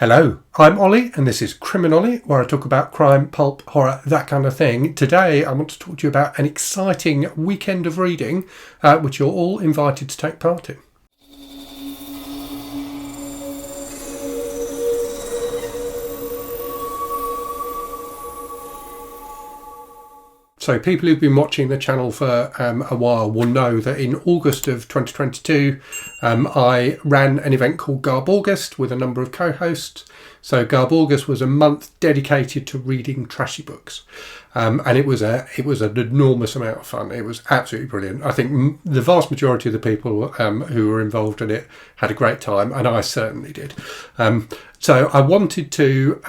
Hello, I'm Ollie and this is Criminolly, where I talk about crime, pulp, horror, that kind of thing. Today I want to talk to you about an exciting weekend of reading which you're all invited to take part in. So people who've been watching the channel for a while will know that in August of 2022 I ran an event called GarbAugust with a number of co-hosts. So GarbAugust was a month dedicated to reading trashy books, and it was an enormous amount of fun. It was absolutely brilliant. I think the vast majority of the people who were involved in it had a great time, and I certainly did. So I wanted to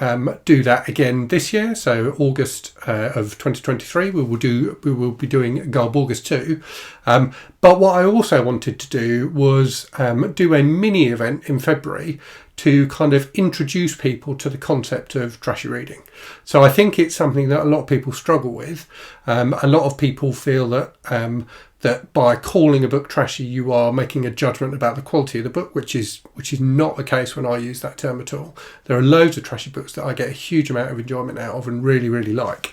do that again this year. So August of 2023, we will be doing GarbAugust 2. But what I also wanted to do was do a mini event in February to kind of introduce people to the concept of trashy reading. So I think it's something that a lot of people struggle with. A lot of people feel that that by calling a book trashy, you are making a judgment about the quality of the book, which is not the case when I use that term at all. There are loads of trashy books that I get a huge amount of enjoyment out of and really, really like.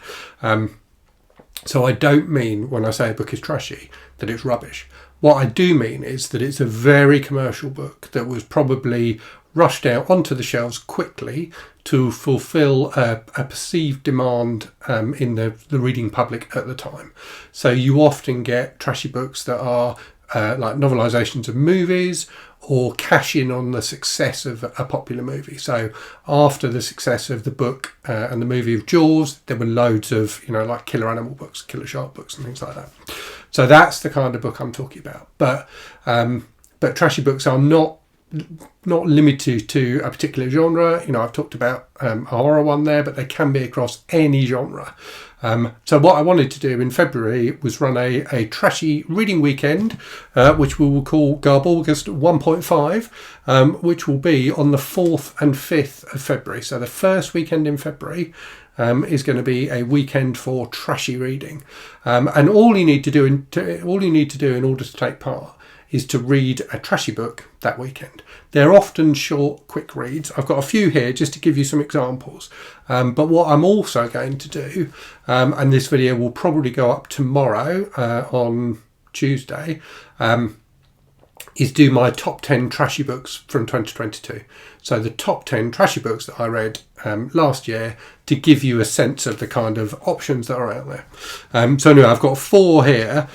So I don't mean when I say a book is trashy that it's rubbish. What I do mean is that it's a very commercial book that was probably rushed out onto the shelves quickly to fulfill a perceived demand in the reading public at the time. So you often get trashy books that are like novelizations of movies or cash in on the success of a popular movie. So after the success of the book and the movie of Jaws, there were loads of, like killer animal books, killer shark books and things like that. So that's the kind of book I'm talking about. But trashy books are not limited to a particular genre. I've talked about a horror one there, but they can be across any genre. So what I wanted to do in February was run a trashy reading weekend, which we will call GarbAugust 1.5, which will be on the 4th and 5th of February. So the first weekend in February is going to be a weekend for trashy reading, and all you need to do in order to take part is to read a trashy book that weekend. They're often short, quick reads. I've got a few here just to give you some examples. But what I'm also going to do, and this video will probably go up tomorrow on Tuesday, is do my top 10 trashy books from 2022. So the top 10 trashy books that I read last year to give you a sense of the kind of options that are out there. So anyway, I've got 4 here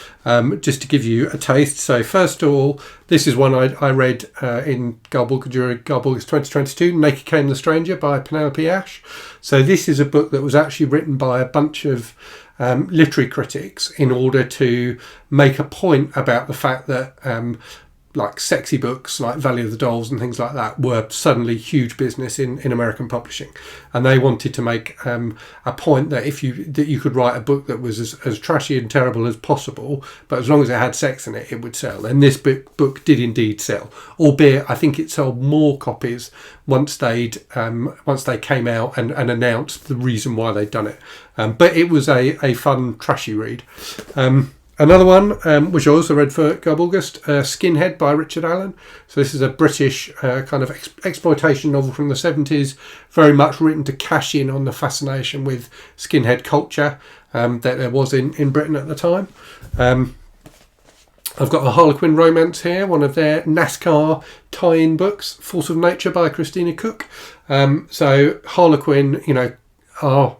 just to give you a taste. So first of all, this is one I read in during GarbAugust 2022, Naked Came the Stranger by Penelope Ash. So this is a book that was actually written by a bunch of literary critics in order to make a point about the fact that like sexy books like Valley of the Dolls and things like that were suddenly huge business in American publishing, and they wanted to make a point that you could write a book that was as trashy and terrible as possible, but as long as it had sex in it, it would sell. And this book did indeed sell, albeit I think it sold more copies once they came out and announced the reason why they'd done it. But it was a fun trashy read. Another one, which I also read for GarbAugust, Skinhead by Richard Allen. So this is a British kind of exploitation novel from the 70s, very much written to cash in on the fascination with skinhead culture that there was in Britain at the time. I've got a Harlequin romance here, one of their NASCAR tie-in books, Force of Nature by Christina Cook. So Harlequin, are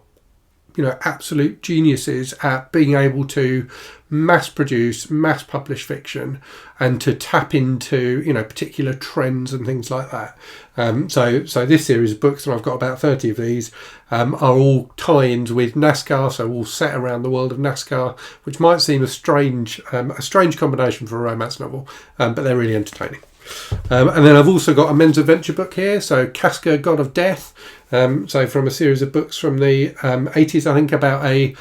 absolute geniuses at being able to mass produce, mass publish fiction and to tap into, particular trends and things like that. So this series of books, and I've got about 30 of these, are all tie-ins with NASCAR, so all set around the world of NASCAR, which might seem a strange combination for a romance novel, but they're really entertaining. And then I've also got a men's adventure book here, so Casca, God of Death, so from a series of books from the 80s, I think, about a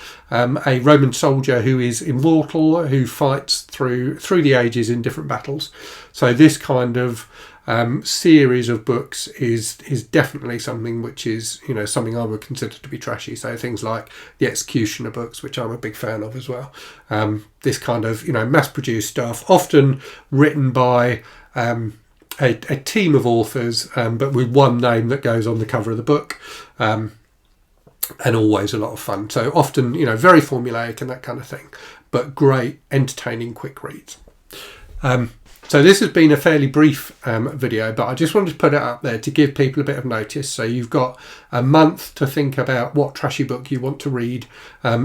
Roman soldier who is immortal, who fights through the ages in different battles. So this kind of series of books is definitely something which is something I would consider to be trashy. So things like the Executioner books, which I'm a big fan of as well. This kind of mass-produced stuff, often written by a team of authors, but with one name that goes on the cover of the book. And always a lot of fun. So often, very formulaic and that kind of thing, but great, entertaining, quick reads. So this has been a fairly brief video, but I just wanted to put it up there to give people a bit of notice. So you've got a month to think about what trashy book you want to read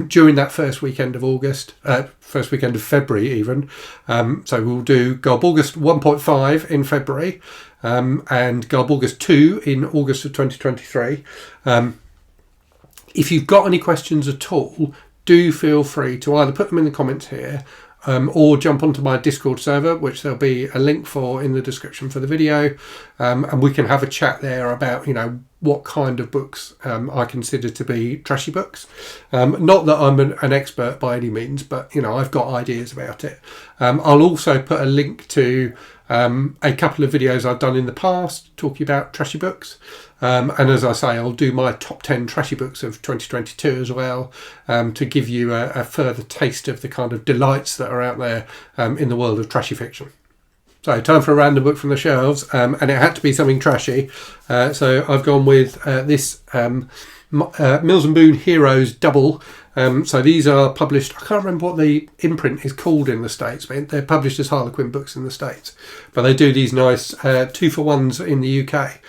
during that first weekend of August, first weekend of February even. So we'll do GarbAugust 1.5 in February and GarbAugust 2 in August of 2023. If you've got any questions at all, do feel free to either put them in the comments here or jump onto my Discord server, which there'll be a link for in the description for the video, and we can have a chat there about, what kind of books I consider to be trashy books. Not that I'm an expert by any means, but, I've got ideas about it. I'll also put a link to a couple of videos I've done in the past talking about trashy books. And as I say, I'll do my top 10 trashy books of 2022 as well, to give you a further taste of the kind of delights that are out there in the world of trashy fiction. So time for a random book from the shelves, and it had to be something trashy. So I've gone with this Mills and Boon Heroes Double. So these are published, I can't remember what the imprint is called in the States, but they're published as Harlequin books in the States. But they do these nice 2-for-1s in the UK.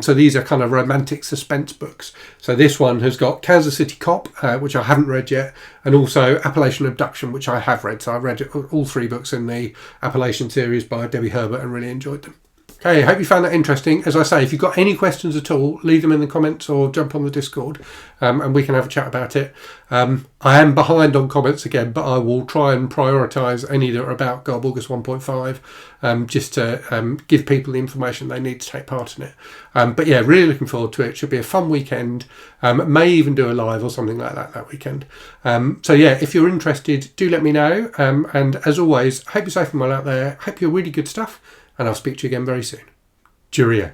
So these are kind of romantic suspense books. So this one has got Kansas City Cop, which I haven't read yet, and also Appalachian Abduction, which I have read. So I read all 3 books in the Appalachian series by Debbie Herbert and really enjoyed them. Okay, I hope you found that interesting. As I say, if you've got any questions at all, leave them in the comments or jump on the Discord, and we can have a chat about it. I am behind on comments again, but I will try and prioritise any that are about GarbAugust 1.5, just to give people the information they need to take part in it. But yeah, really looking forward to it. Should be a fun weekend. May even do a live or something like that weekend. So yeah, if you're interested, do let me know. And as always, hope you're safe and well out there. Hope you're really good stuff. And I'll speak to you again very soon. Cheerio.